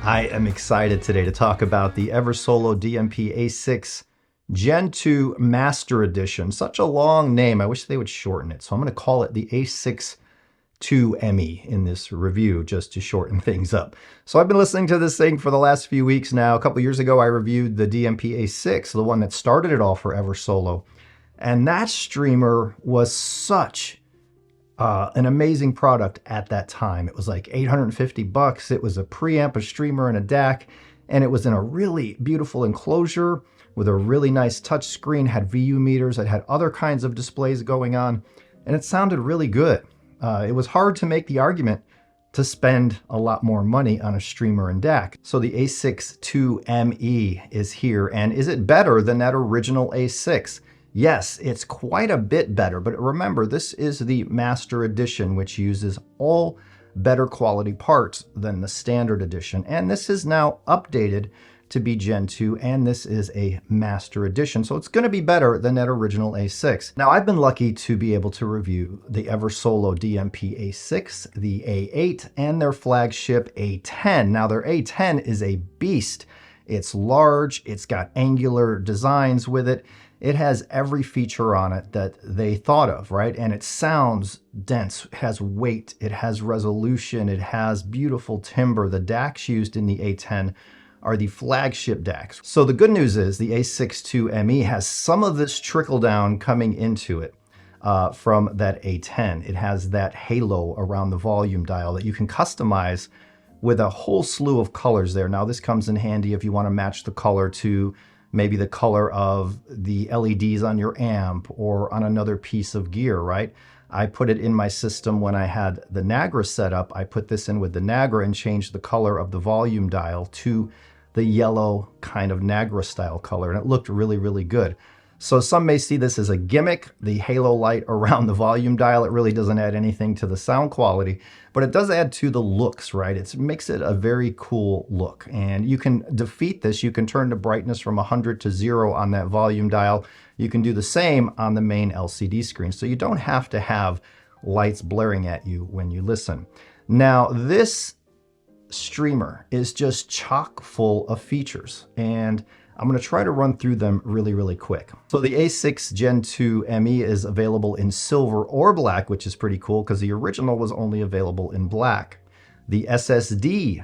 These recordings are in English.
I am excited today to talk about the Eversolo DMP A6 Gen 2 Master Edition. Such a long name, I wish they would shorten it. So I'm going to call it the A6 ME in this review just to shorten things up. So I've been listening to this thing for the last few weeks now. A couple years ago, I reviewed the DMP A6, the one that started it all for Eversolo. And that streamer was such an amazing product at that time. It was like $850. It was a preamp, a streamer, and a DAC, and it was in a really beautiful enclosure with a really nice touch screen, had VU meters, it had other kinds of displays going on, and it sounded really good. It was hard to make the argument to spend a lot more money on a streamer and DAC. So the A6 ME is here, and is it better than that original A6? Yes, it's quite a bit better, but remember, this is the Master Edition, which uses all better quality parts than the Standard Edition. And this is now updated to be Gen 2, and this is a Master Edition, so it's going to be better than that original A6. Now, I've been lucky to be able to review the Eversolo DMP A6, the A8, and their flagship A10. Now, their A10 is a beast. It's large, it's got angular designs with it. It has every feature on it that they thought of, right? And it sounds dense, it has weight, it has resolution, it has beautiful timbre. The DACs used in the A10 are the flagship DACs. So the good news is the A6 ME has some of this trickle down coming into it from that A10. It has that halo around the volume dial that you can customize with a whole slew of colors there. Now this comes in handy if you want to match the color to maybe the color of the LEDs on your amp or on another piece of gear, right? I put it in my system when I had the Nagra set up. I put this in with the Nagra and changed the color of the volume dial to the yellow kind of Nagra style color, and it looked really, really good. So some may see this as a gimmick, the halo light around the volume dial. It really doesn't add anything to the sound quality, but it does add to the looks, right? It makes it a very cool look. And you can defeat this. You can turn the brightness from 100 to 0 on that volume dial. You can do the same on the main LCD screen. So you don't have to have lights blaring at you when you listen. Now, this streamer is just chock full of features, and I'm going to try to run through them really, really quick. So the A6 Gen 2 ME is available in silver or black, which is pretty cool because the original was only available in black. The SSD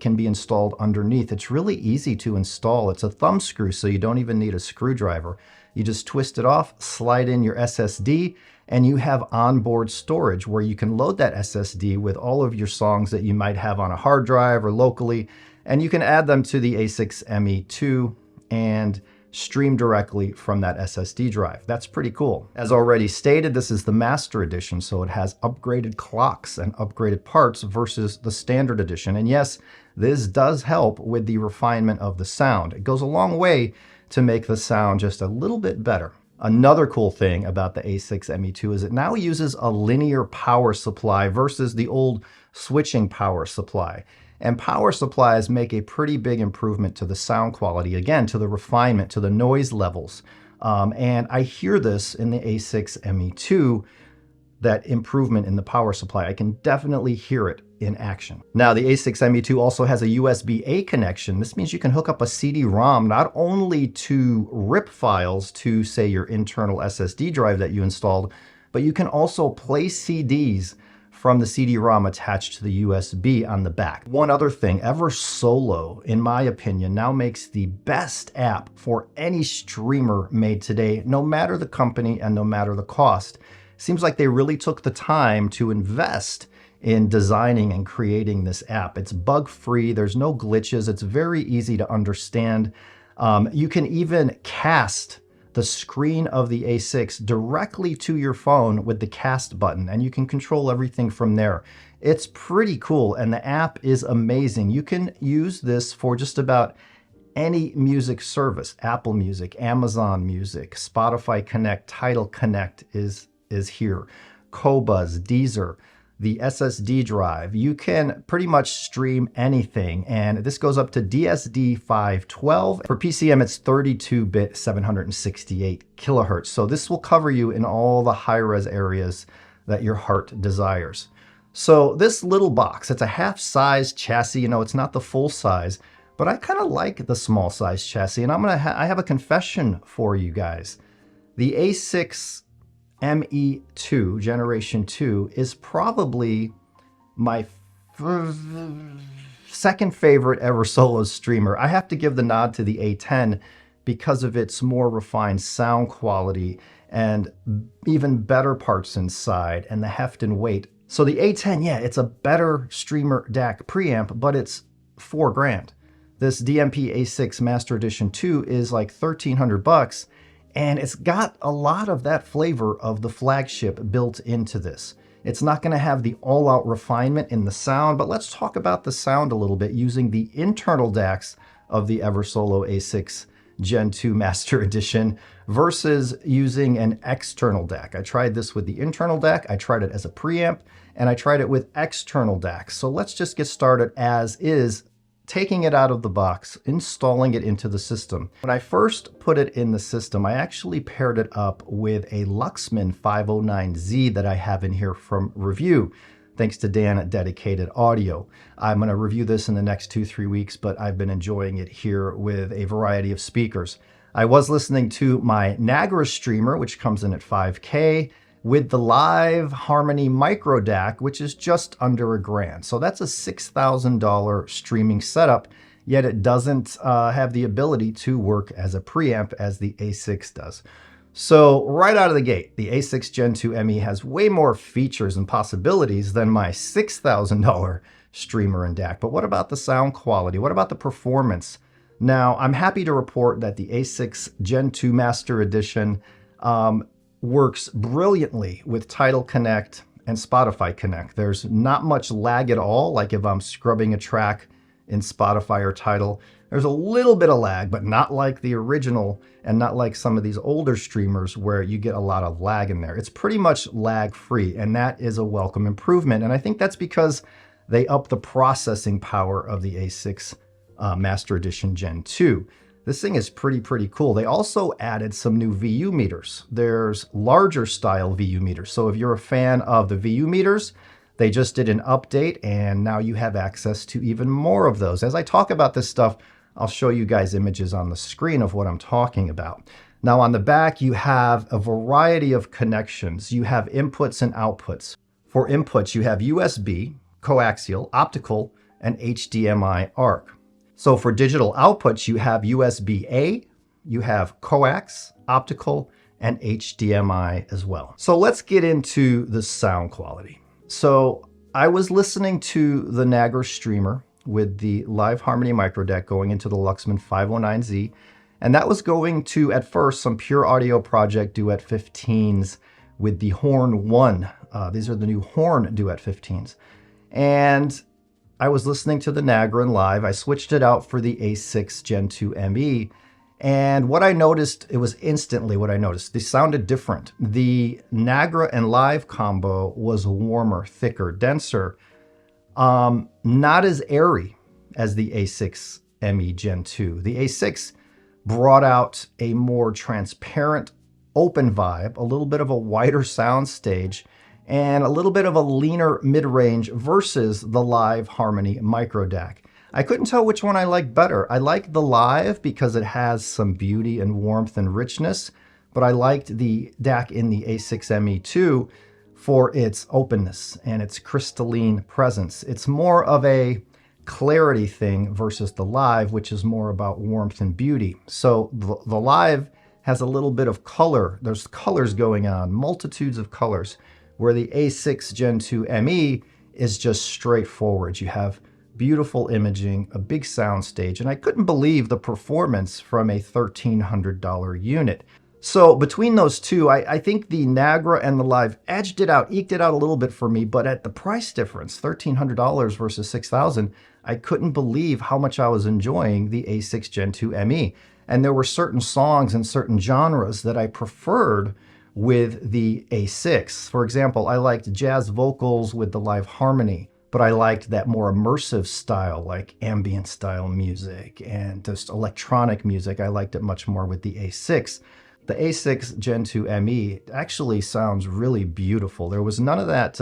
can be installed underneath. It's really easy to install. It's a thumb screw, so you don't even need a screwdriver. You just twist it off, slide in your SSD, and you have onboard storage where you can load that SSD with all of your songs that you might have on a hard drive or locally, and you can add them to the A6 ME2 and stream directly from that SSD drive. That's pretty cool. As already stated, this is the Master Edition, so it has upgraded clocks and upgraded parts versus the Standard Edition. And yes, this does help with the refinement of the sound. It goes a long way to make the sound just a little bit better. Another cool thing about the A6 ME2 is it now uses a linear power supply versus the old switching power supply. And power supplies make a pretty big improvement to the sound quality, again, to the refinement, to the noise levels. And I hear this in the A6 ME2, that improvement in the power supply. I can definitely hear it in action. Now, the A6 ME2 also has a USB-A connection. This means you can hook up a CD-ROM not only to rip files to, say, your internal SSD drive that you installed, but you can also play CDs from the CD-ROM attached to the USB on the back. One other thing, Eversolo, in my opinion, now makes the best app for any streamer made today, no matter the company and no matter the cost. Seems like they really took the time to invest in designing and creating this app. It's bug-free, there's no glitches, it's very easy to understand. You can even cast the screen of the A6 directly to your phone with the cast button, and you can control everything from there. It's pretty cool, and the app is amazing. You can use this for just about any music service. Apple Music, Amazon Music, Spotify Connect, Tidal Connect is here. Qobuz, Deezer, the SSD drive. You can pretty much stream anything, and this goes up to DSD 512. For PCM, it's 32-bit, 768 kilohertz. So this will cover you in all the high-res areas that your heart desires. So this little box, it's a half-size chassis. You know, it's not the full size, but I kind of like the small size chassis. And I have a confession for you guys. The A6 ME2 Generation 2 is probably my second favorite Eversolo streamer. I have to give the nod to the A10 because of its more refined sound quality and even better parts inside and the heft and weight. So the A10, yeah, it's a better streamer DAC preamp, but it's $4,000. This DMP A6 Master Edition 2 is like $1,300, and it's got a lot of that flavor of the flagship built into this. It's not going to have the all-out refinement in the sound, but let's talk about the sound a little bit using the internal DACs of the Eversolo A6 Gen 2 Master Edition versus using an external DAC. I tried this with the internal DAC, I tried it as a preamp, and I tried it with external DACs. So let's just get started as is, taking it out of the box, installing it into the system. When I first put it in the system, I actually paired it up with a Luxman 509Z that I have in here from review, thanks to Dan at Dedicated Audio. I'm going to review this in the next 2-3 weeks, but I've been enjoying it here with a variety of speakers. I was listening to my Nagra streamer, which comes in at 5K, with the Live Harmony Micro DAC, which is just under $1,000. So that's a $6,000 streaming setup, yet it doesn't have the ability to work as a preamp as the A6 does. So right out of the gate, the A6 Gen 2 ME has way more features and possibilities than my $6,000 streamer and DAC. But what about the sound quality? What about the performance? Now, I'm happy to report that the A6 Gen 2 Master Edition works brilliantly with Tidal Connect and Spotify Connect. There's not much lag at all, like if I'm scrubbing a track in Spotify or Tidal. There's a little bit of lag, but not like the original and not like some of these older streamers where you get a lot of lag in there. It's pretty much lag-free, and that is a welcome improvement. And I think that's because they up the processing power of the A6 Master Edition Gen 2. This thing is pretty cool. They also added some new VU meters. There's larger style VU meters. So if you're a fan of the VU meters, they just did an update and now you have access to even more of those. As I talk about this stuff, I'll show you guys images on the screen of what I'm talking about. Now on the back, you have a variety of connections. You have inputs and outputs. For inputs, you have USB, coaxial, optical, and HDMI ARC. So for digital outputs, you have USB-A, you have coax, optical, and HDMI as well. So let's get into the sound quality. So I was listening to the Nagra streamer with the Live Harmony Micro DAC going into the Luxman 509Z, and that was going to, at first, some Pure Audio Project Duet 15s with the Horn 1. These are the new Horn Duet 15s. And I was listening to the Nagra and Live. I switched it out for the A6 Gen 2 ME. And what I noticed, it was instantly what I noticed. They sounded different. The Nagra and Live combo was warmer, thicker, denser, not as airy as the A6 ME Gen 2. The A6 brought out a more transparent, open vibe, a little bit of a wider sound stage, and a little bit of a leaner mid-range versus the Live Harmony Micro DAC. I couldn't tell which one I liked better. I like the Live because it has some beauty and warmth and richness, but I liked the DAC in the A6 ME2 for its openness and its crystalline presence. It's more of a clarity thing versus the Live, which is more about warmth and beauty. So the Live has a little bit of color. There's colors going on, multitudes of colors, where the A6 Gen 2 ME is just straightforward. You have beautiful imaging, a big sound stage, and I couldn't believe the performance from a $1,300 unit. So between those two, I think the Nagra and the Live edged it out, eked it out a little bit for me, but at the price difference, $1,300 versus $6,000, I couldn't believe how much I was enjoying the A6 Gen 2 ME. And there were certain songs and certain genres that I preferred with the A6. For example, I liked jazz vocals with the Live Harmony, but I liked that more immersive style, like ambient style music and just electronic music. I liked it much more with the A6. The A6 Gen 2 ME actually sounds really beautiful. There was none of that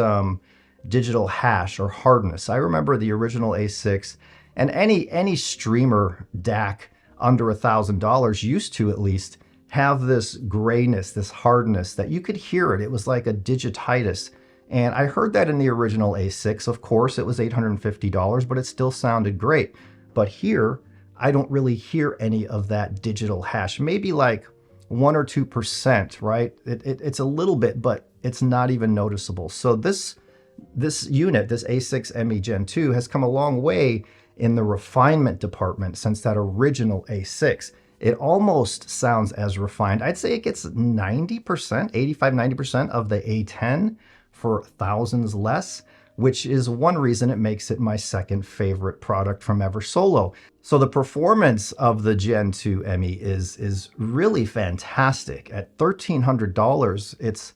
digital hash or hardness. I remember the original A6 and any streamer DAC under $1,000 used to at least have this grayness, this hardness that you could hear it. It was like a digititis. And I heard that in the original A6. Of course, it was $850, but it still sounded great. But here, I don't really hear any of that digital hash. Maybe like 1 or 2%, right? It's a little bit, but it's not even noticeable. So this unit, this A6 ME Gen 2, has come a long way in the refinement department since that original A6. It almost sounds as refined. I'd say it gets 90%, 85, 90% of the A10 for thousands less, which is one reason it makes it my second favorite product from Eversolo. So the performance of the Gen 2 ME is really fantastic. At $1,300,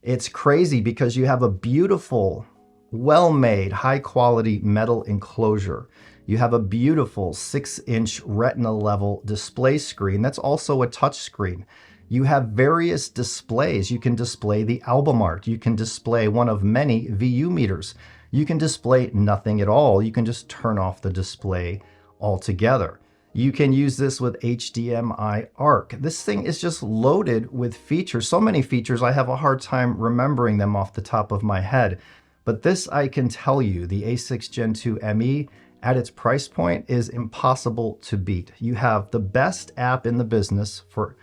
it's crazy because you have a beautiful, well-made, high-quality metal enclosure. You have a beautiful 6-inch retina level display screen that's also a touch screen. You have various displays. You can display the album art. You can display one of many VU meters. You can display nothing at all. You can just turn off the display altogether. You can use this with HDMI ARC. This thing is just loaded with features. So many features, I have a hard time remembering them off the top of my head. But this I can tell you, the A6 Gen 2 ME, at its price point is impossible to beat. You have the best app in the business for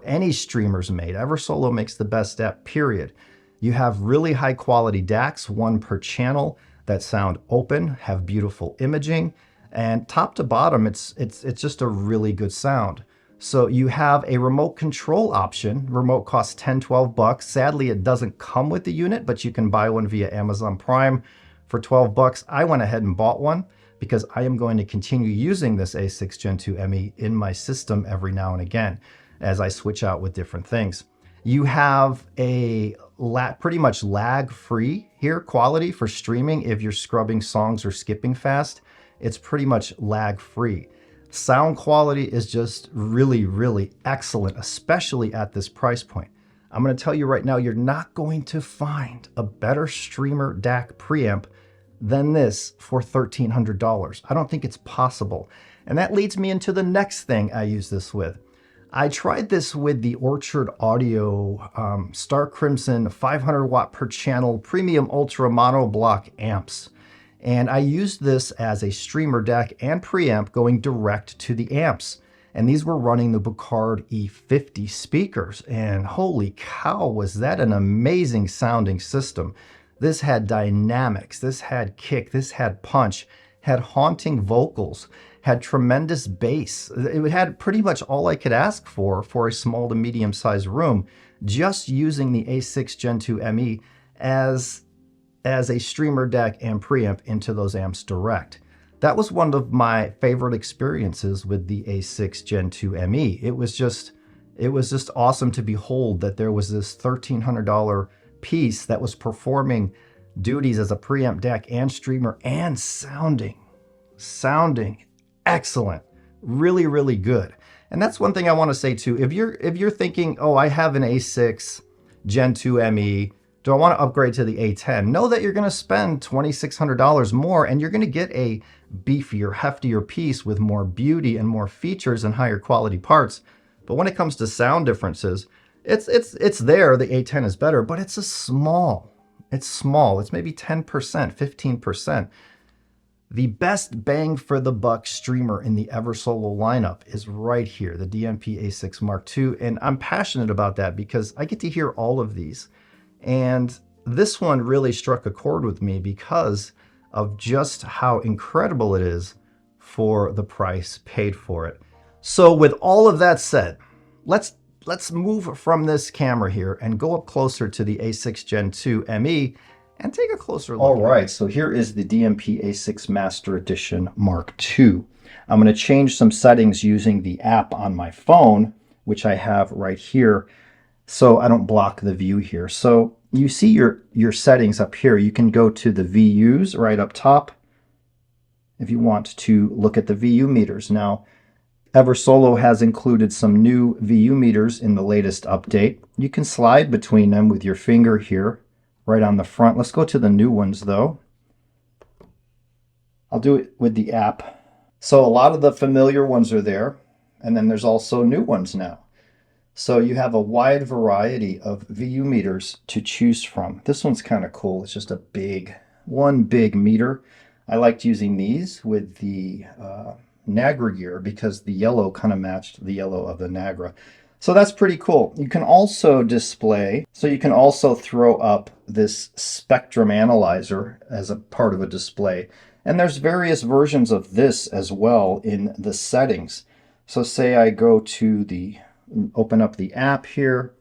any streamers made. Eversolo makes the best app, period. You have really high quality DACs, one per channel, that sound open, have beautiful imaging, and top to bottom, it's just a really good sound. So you have a remote control option. Remote costs 10, 12 bucks. Sadly, it doesn't come with the unit, but you can buy one via Amazon Prime for 12 bucks. I went ahead and bought one because I am going to continue using this A6 Gen 2 ME in my system every now and again as I switch out with different things. You have a pretty much lag-free here quality for streaming. If you're scrubbing songs or skipping fast, it's pretty much lag-free. Sound quality is just really, really excellent, especially at this price point. I'm going to tell you right now, you're not going to find a better streamer DAC preamp than this for $1,300. I don't think it's possible. And that leads me into the next thing I use this with. I tried this with the Orchard Audio Star Crimson 500 watt per channel premium ultra mono block amps. And I used this as a streamer DAC and preamp going direct to the amps. And these were running the Bucard E50 speakers. And holy cow, was that an amazing sounding system. This had dynamics, this had kick, this had punch, had haunting vocals, had tremendous bass. It had pretty much all I could ask for a small to medium sized room, just using the A6 Gen 2 ME as a streamer DAC and preamp into those amps direct. That was one of my favorite experiences with the A6 Gen 2 ME. It was just awesome to behold that there was this $1,300 piece that was performing duties as a preamp DAC and streamer and sounding excellent, really, really good. And that's one thing I want to say too. If you're thinking, oh, I have an A6 Gen 2 ME, do I want to upgrade to the A10? Know that you're going to spend $2,600 more and you're going to get a beefier, heftier piece with more beauty and more features and higher quality parts. But when it comes to sound differences, it's there. The A10 is better, but it's small. It's maybe 10%, 15%. The best bang for the buck streamer in the Eversolo lineup is right here, the DMP A6 Mark II. And I'm passionate about that because I get to hear all of these. And this one really struck a chord with me because of just how incredible it is for the price paid for it. So with all of that said, let's move from this camera here and go up closer to the A6 Gen 2 ME and take a closer look. All right, so here is the DMP A6 Master Edition Mark II. I'm going to change some settings using the app on my phone, which I have right here, so I don't block the view here. So you see your settings up here. You can go to the VUs right up top if you want to look at the VU meters. Now, Eversolo has included some new VU meters in the latest update. You can slide between them with your finger here right on the front. Let's go to the new ones though. I'll do it with the app. So a lot of the familiar ones are there, and then there's also new ones now. So you have a wide variety of VU meters to choose from. This one's kind of cool. It's just one big meter. I liked using these with the Nagra gear because the yellow kind of matched the yellow of the Nagra. So that's pretty cool. You can also display, so you can also throw up this spectrum analyzer as a part of a display. And there's various versions of this as well in the settings. So say I go to open up the app here,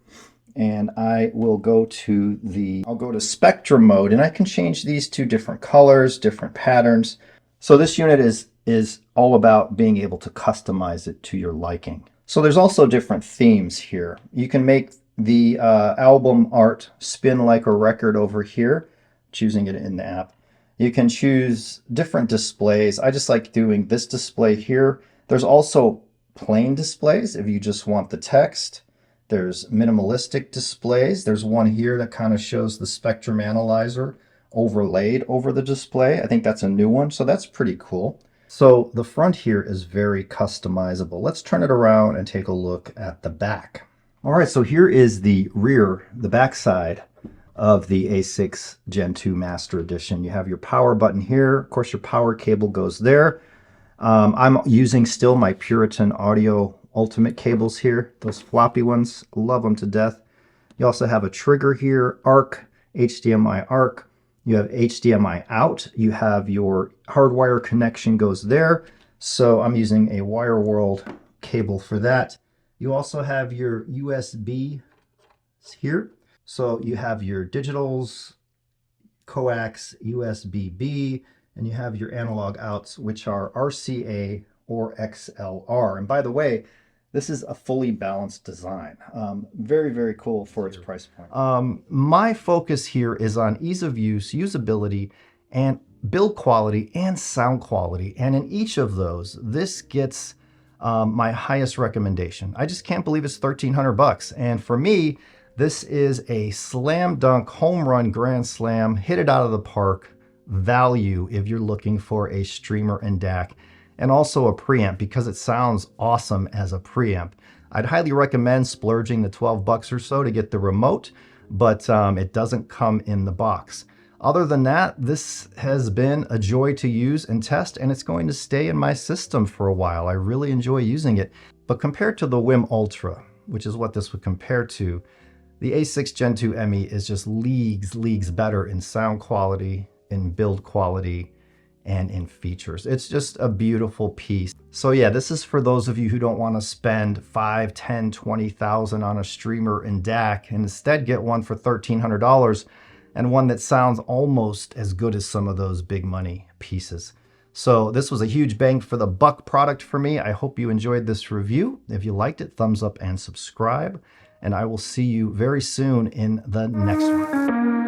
and I will go to I'll go to spectrum mode, and I can change these to different colors, different patterns. So this unit is all about being able to customize it to your liking. So there's also different themes here. You can make the album art spin like a record over here, choosing it in the app. You can choose different displays. I just like doing this display here. There's also plain displays if you just want the text. There's minimalistic displays. There's one here that kind of shows the spectrum analyzer overlaid over the display. I think that's a new one, so that's pretty cool. So the front here is very customizable. Let's turn it around and take a look at the back. All right, so here is the back side of the A6 Gen 2 Master Edition. You have your power button here. Of course, your power cable goes there. I'm using still my Puritan Audio Ultimate cables here. Those floppy ones, love them to death. You also have a trigger here, ARC, HDMI ARC. You have HDMI out. You have your hardwire connection goes there. So I'm using a Wire World cable for that. You also have your USB here. So you have your digitals, coax, USB-B, and you have your analog outs, which are RCA or XLR. And by the way, this is a fully balanced design. Very, very cool for its price point. My focus here is on ease of use, usability, and build quality and sound quality. And in each of those, this gets my highest recommendation. I just can't believe it's $1,300. And for me, this is a slam dunk, home run, grand slam, hit it out of the park value if you're looking for a streamer and DAC. And also a preamp because it sounds awesome as a preamp. I'd highly recommend splurging the 12 bucks or so to get the remote, but it doesn't come in the box. Other than that, this has been a joy to use and test, and it's going to stay in my system for a while. I really enjoy using it. But compared to the WIM Ultra, which is what this would compare to, the A6 Gen 2 ME is just leagues better in sound quality, in build quality, and in features. It's just a beautiful piece. So yeah, this is for those of you who don't want to spend $5,000, $10,000, $20,000 on a streamer and DAC and instead get one for $1,300 and one that sounds almost as good as some of those big money pieces. So this was a huge bang for the buck product for me. I hope you enjoyed this review. If you liked it, thumbs up and subscribe. And I will see you very soon in the next one.